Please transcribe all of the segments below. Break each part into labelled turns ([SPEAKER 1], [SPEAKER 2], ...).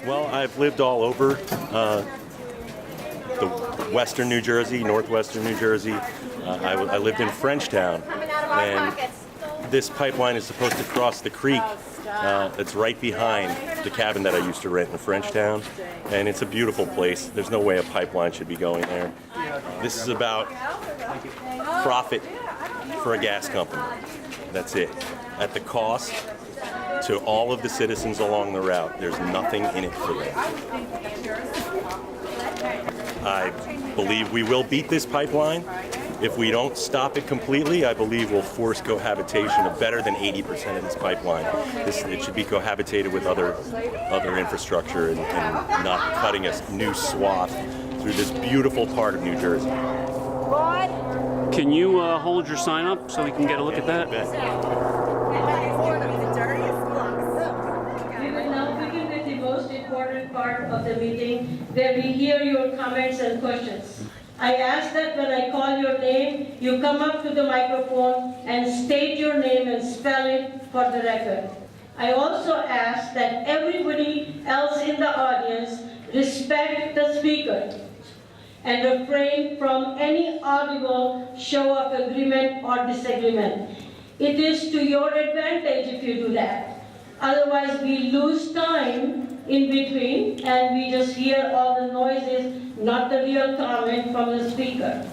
[SPEAKER 1] Well, I've lived all over the western New Jersey, northwestern New Jersey. I lived in Frenchtown, and this pipeline is supposed to cross the creek. It's right behind the cabin that I used to rent in Frenchtown, and it's a beautiful place. There's no way a pipeline should be going there. This is about profit for a gas company. That's it. At the cost to all of the citizens along the route, there's nothing in it for them. I believe we will beat this pipeline. If we don't stop it completely, I believe we'll force cohabitation of better than 80% of this pipeline. It should be cohabitated with other infrastructure and not cutting a new swath through this beautiful part of New Jersey.
[SPEAKER 2] Can you hold your sign up so we can get a look at that?
[SPEAKER 3] We will now begin with the most important part of the meeting, where we hear your comments and questions. I ask that when I call your name, you come up to the microphone and state your name and spell it for the record. I also ask that everybody else in the audience respect the speaker and refrain from any audible show of agreement or disagreement. It is to your advantage if you do that. Otherwise, we lose time in between and we just hear all the noises, not the real comment from the speaker.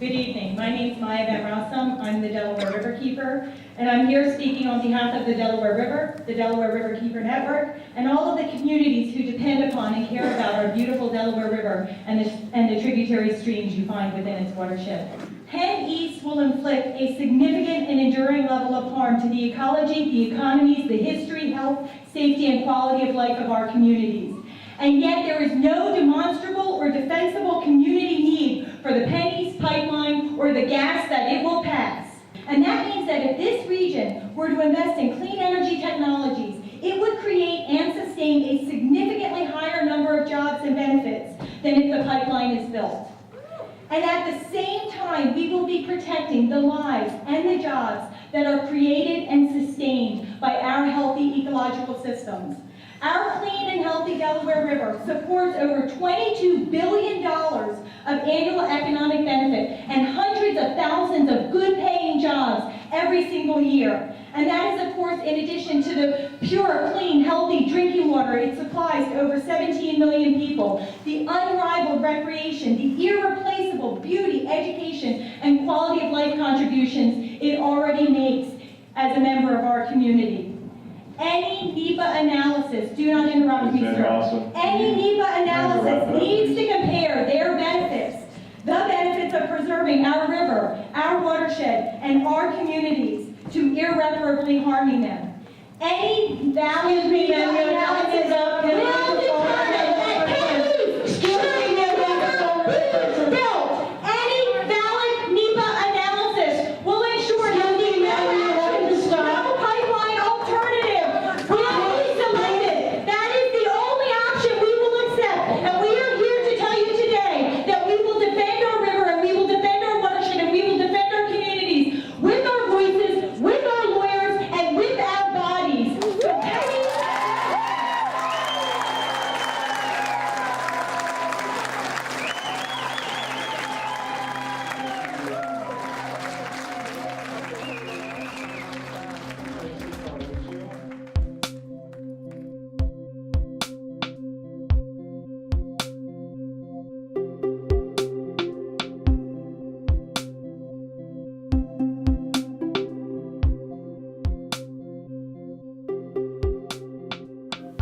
[SPEAKER 4] Good evening. My name is Maya Van Rossum. I'm the Delaware River Keeper, and I'm here speaking on behalf of the Delaware River, the Delaware River Keeper Network, and all of the communities who depend upon and care about our beautiful Delaware River and the tributary streams you find within its watershed. Penn East will inflict a significant and enduring level of harm to the ecology, the economies, the history, health, safety, and quality of life of our communities. And yet there is no demonstrable or defensible community need for the Penn East pipeline or the gas that it will pass. And that means that if this region were to invest in clean energy technologies, it would create and sustain a significantly higher number of jobs and benefits than if the pipeline is built. And at the same time, we will be protecting the lives and the jobs that are created and sustained by our healthy ecological systems. Our clean and healthy Delaware River supports over $22 billion of annual economic benefit and hundreds of thousands of good-paying jobs every single year. And that is, of course, in addition to the pure, clean, healthy drinking water it supplies to over 17 million people, the unrivaled recreation, the irreplaceable beauty, education, and quality of life contributions it already makes as a member of our community. Any NEPA analysis, do not interrupt me, sir. Any NEPA analysis needs to compare their benefits, the benefits of preserving our river, our watershed, and our communities, to irreparably harming them. Any valid NEPA analysis will determine that any valid NEPA analysis will ensure that the pipeline alternative will be selected. That is the only option we will accept. And we are here to tell you today that we will defend our river and we will defend our watershed and we will defend our communities with our voices, with our lawyers, and with our bodies.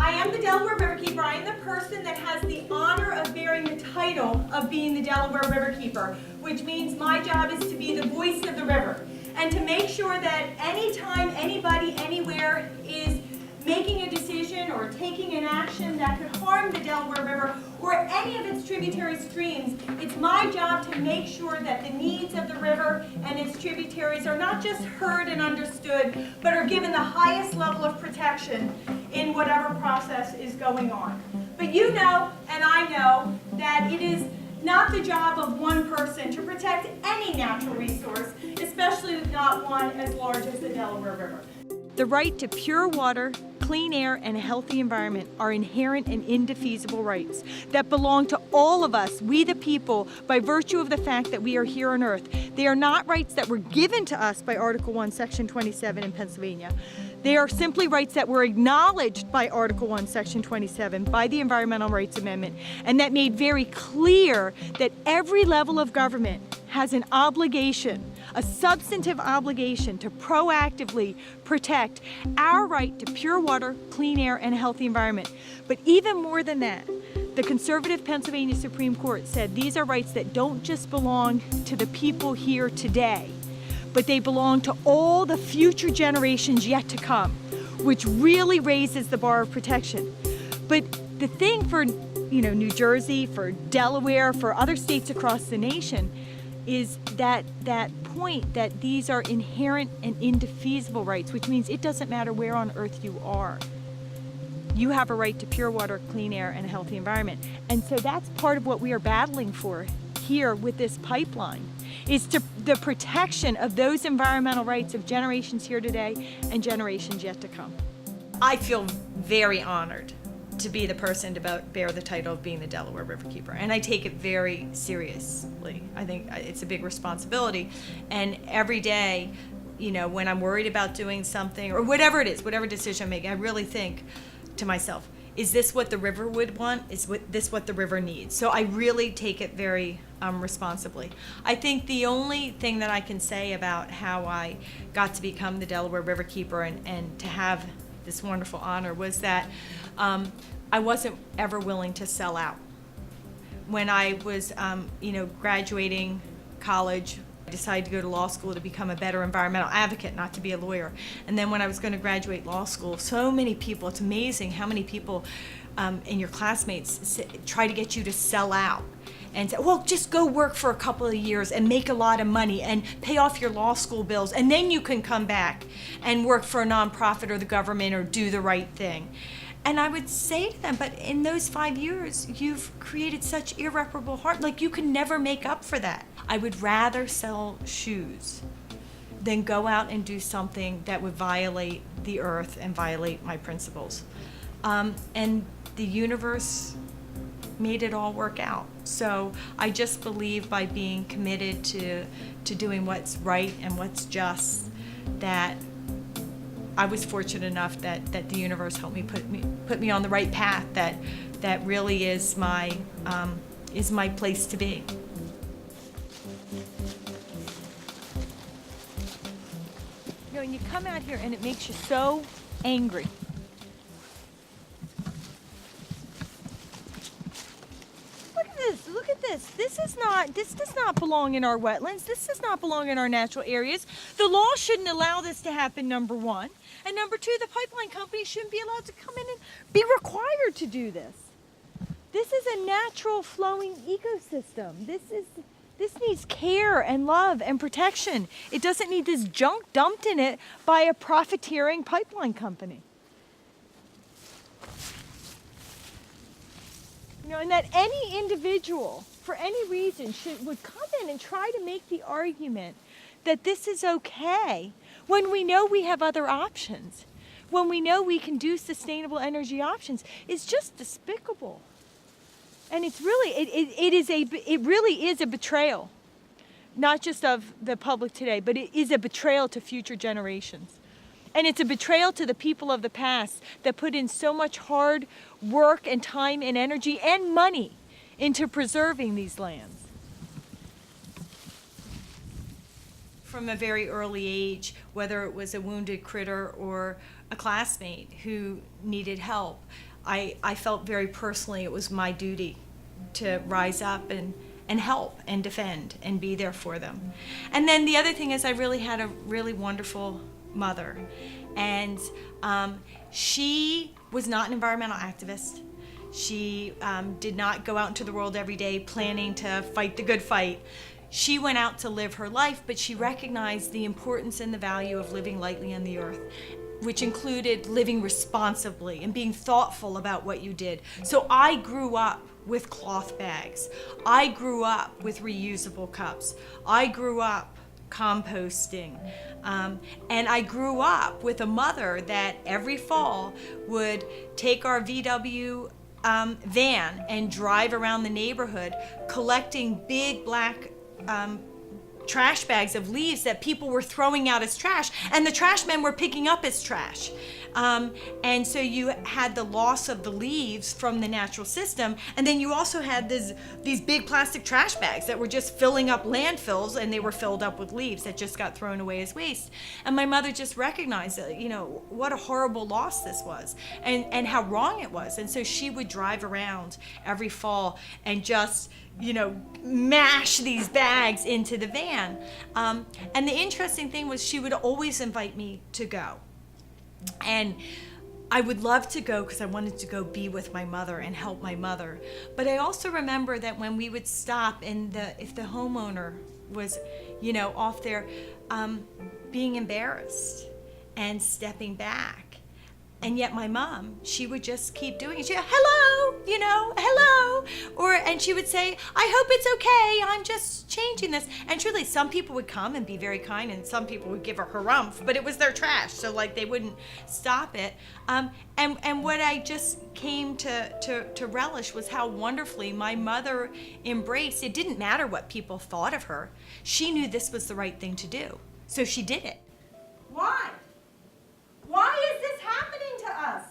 [SPEAKER 5] I am the Delaware River Keeper. I am the person that has the honor of bearing the title of being the Delaware River Keeper, which means my job is to be the voice of the river and to make sure that anytime anybody anywhere is making a decision or taking an action that could harm the Delaware River or any of its tributary streams, it's my job to make sure that the needs of the river and its tributaries are not just heard and understood, but are given the highest level of protection in whatever process is going on. But you know, and I know, that it is not the job of one person to protect any natural resource, especially not one as large as the Delaware River. The right to pure water, clean air, and a healthy environment are inherent and indefeasible rights that belong to all of us, we the people, by virtue of the fact that we are here on earth. They are not rights that were given to us by Article 1, Section 27 in Pennsylvania. They are simply rights that were acknowledged by Article 1, Section 27 by the Environmental Rights Amendment, and that made very clear that every level of government has an obligation, a substantive obligation to proactively protect our right to pure water, clean air, and a healthy environment. But even more than that, the conservative Pennsylvania Supreme Court said these are rights that don't just belong to the people here today, but they belong to all the future generations yet to come, which really raises the bar of protection. But the thing for New Jersey, for Delaware, for other states across the nation, is that point that these are inherent and indefeasible rights, which means it doesn't matter where on earth you are. You have a right to pure water, clean air, and a healthy environment. And so that's part of what we are battling for here with this pipeline, is the protection of those environmental rights of generations here today and generations yet to come.
[SPEAKER 6] I feel very honored to be the person to bear the title of being the Delaware Riverkeeper, and I take it very seriously. I think it's a big responsibility, and every day, when I'm worried about doing something or whatever it is, whatever decision I'm making, I really think to myself, is this what the river would want? Is this what the river needs? So I really take it very responsibly. I think the only thing that I can say about how I got to become the Delaware Riverkeeper and to have this wonderful honor was that I wasn't ever willing to sell out. When I was, graduating college, I decided to go to law school to become a better environmental advocate, not to be a lawyer. And then when I was going to graduate law school, so many people, it's amazing how many people and your classmates try to get you to sell out and say, well, just go work for a couple of years and make a lot of money and pay off your law school bills, and then you can come back and work for a nonprofit or the government or do the right thing. And I would say to them, but in those 5 years, you've created such irreparable harm. Like, you can never make up for that. I would rather sell shoes than go out and do something that would violate the earth and violate my principles. And the universe made it all work out. So I just believe by being committed to doing what's right and what's just, that I was fortunate enough that the universe helped me put me on the right path. That really is my place to be.
[SPEAKER 5] And you come out here and it makes you so angry. Look at this. This does not belong in our wetlands. This does not belong in our natural areas. The law shouldn't allow this to happen, number one. And number two, the pipeline company shouldn't be allowed to come in and be required to do this. This is a natural flowing ecosystem. This needs care and love and protection. It doesn't need this junk dumped in it by a profiteering pipeline company. And that any individual, for any reason, would come in and try to make the argument that this is okay when we know we have other options, when we know we can do sustainable energy options, is just despicable. And it's really, it really is a betrayal, not just of the public today, but it is a betrayal to future generations. And it's a betrayal to the people of the past that put in so much hard work and time and energy and money into preserving these lands.
[SPEAKER 6] From a very early age, whether it was a wounded critter or a classmate who needed help, I felt very personally it was my duty to rise up and help and defend and be there for them. And then the other thing is I really had a really wonderful mother, and she was not an environmental activist. She did not go out into the world every day planning to fight the good fight. She went out to live her life, but she recognized the importance and the value of living lightly on the earth, which included living responsibly and being thoughtful about what you did. So I grew up with cloth bags. I grew up with reusable cups. I grew up composting. And I grew up with a mother that every fall would take our VW van and drive around the neighborhood collecting big black trash bags of leaves that people were throwing out as trash, and the trash men were picking up as trash. And so you had the loss of the leaves from the natural system, and then you also had these big plastic trash bags that were just filling up landfills, and they were filled up with leaves that just got thrown away as waste. And my mother just recognized that, what a horrible loss this was, and how wrong it was. And so she would drive around every fall and just mash these bags into the van. And the interesting thing was she would always invite me to go. And I would love to go because I wanted to go be with my mother and help my mother. But I also remember that when we would stop and if the homeowner was, off there, being embarrassed and stepping back. And yet my mom, she would just keep doing it. She'd go, hello, hello. And she would say, I hope it's okay. I'm just changing this. And truly, some people would come and be very kind, and some people would give her harumph, but it was their trash. So they wouldn't stop it. And what I just came to relish was how wonderfully my mother embraced. It didn't matter what people thought of her. She knew this was the right thing to do. So she did it.
[SPEAKER 5] Why? Why is this happening to us?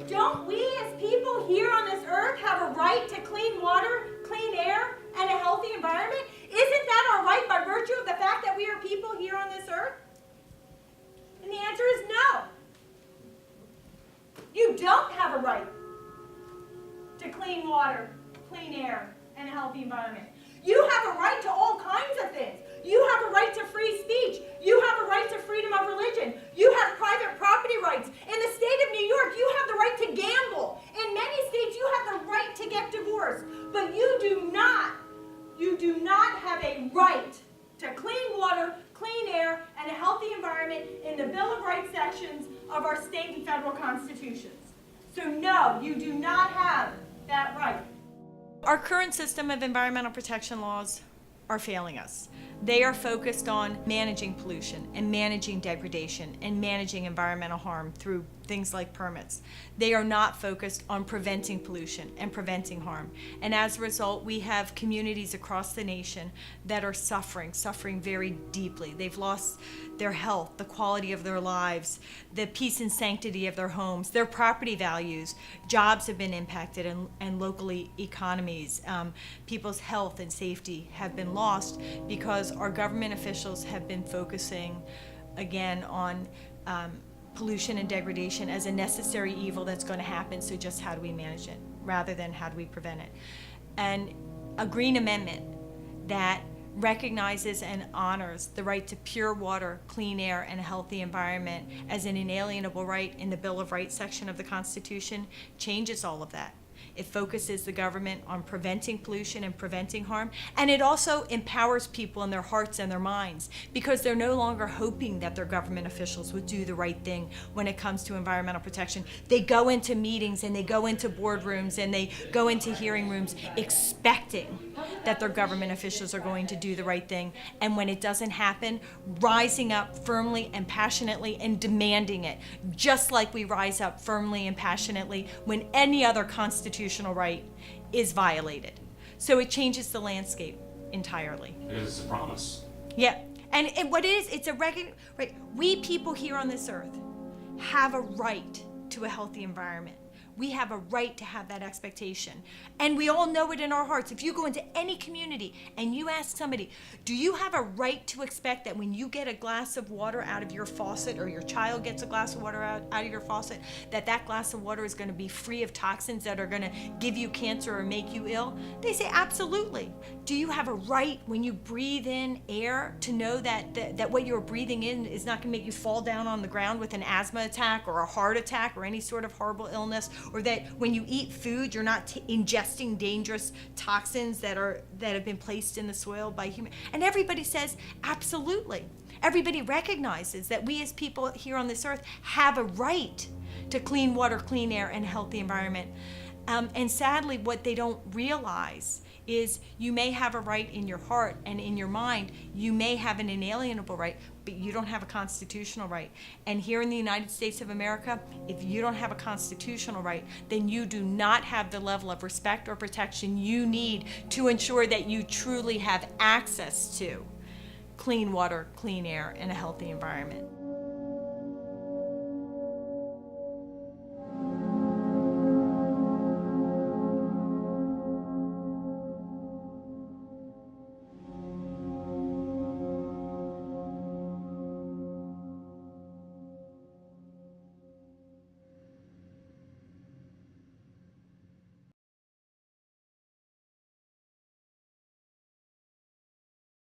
[SPEAKER 5] Don't we as people here on this earth have a right to clean water, clean air, and a healthy environment? Isn't that our right by virtue of the fact that we are people here on this earth? And the answer is no. You don't have a right to clean water, clean air, and a healthy environment. You have a right to all kinds of things. You have a right to free speech. You have a right to freedom of religion. You have private property rights. In the state of New York, you have the right to gamble. In many states, you have the right to get divorced. But you do not have a right to clean water, clean air, and a healthy environment in the Bill of Rights sections of our state and federal constitutions. So no, you do not have that right.
[SPEAKER 6] Our current system of environmental protection laws are failing us. They are focused on managing pollution and managing degradation and managing environmental harm through things like permits. They are not focused on preventing pollution and preventing harm. And as a result, we have communities across the nation that are suffering very deeply. They've lost their health, the quality of their lives, the peace and sanctity of their homes, their property values. Jobs have been impacted and locally economies. People's health and safety have been lost because our government officials have been focusing again on pollution and degradation as a necessary evil that's going to happen, so just how do we manage it rather than how do we prevent it. And a green amendment that recognizes and honors the right to pure water, clean air, and a healthy environment as an inalienable right in the Bill of Rights section of the Constitution changes all of that. It focuses the government on preventing pollution and preventing harm, and it also empowers people in their hearts and their minds because they're no longer hoping that their government officials would do the right thing when it comes to environmental protection. They go into meetings and they go into boardrooms and they go into hearing rooms expecting that their government officials are going to do the right thing, and when it doesn't happen, rising up firmly and passionately and demanding it, just like we rise up firmly and passionately when any other constitutional right is violated. So it changes the landscape entirely.
[SPEAKER 2] It is a promise.
[SPEAKER 6] Yeah, and what it is, it's a right. We people here on this earth have a right to a healthy environment. We have a right to have that expectation. And we all know it in our hearts. If you go into any community and you ask somebody, do you have a right to expect that when you get a glass of water out of your faucet, or your child gets a glass of water out of your faucet, that glass of water is going to be free of toxins that are going to give you cancer or make you ill? They say, absolutely. Do you have a right when you breathe in air to know that what you're breathing in is not going to make you fall down on the ground with an asthma attack or a heart attack or any sort of horrible illness? Or that when you eat food, you're not ingesting dangerous toxins that have been placed in the soil by human. And everybody says, absolutely. Everybody recognizes that we as people here on this earth have a right to clean water, clean air, and a healthy environment. And sadly, what they don't realize is you may have a right in your heart and in your mind, you may have an inalienable right, but you don't have a constitutional right. And here in the United States of America, if you don't have a constitutional right, then you do not have the level of respect or protection you need to ensure that you truly have access to clean water, clean air, and a healthy environment.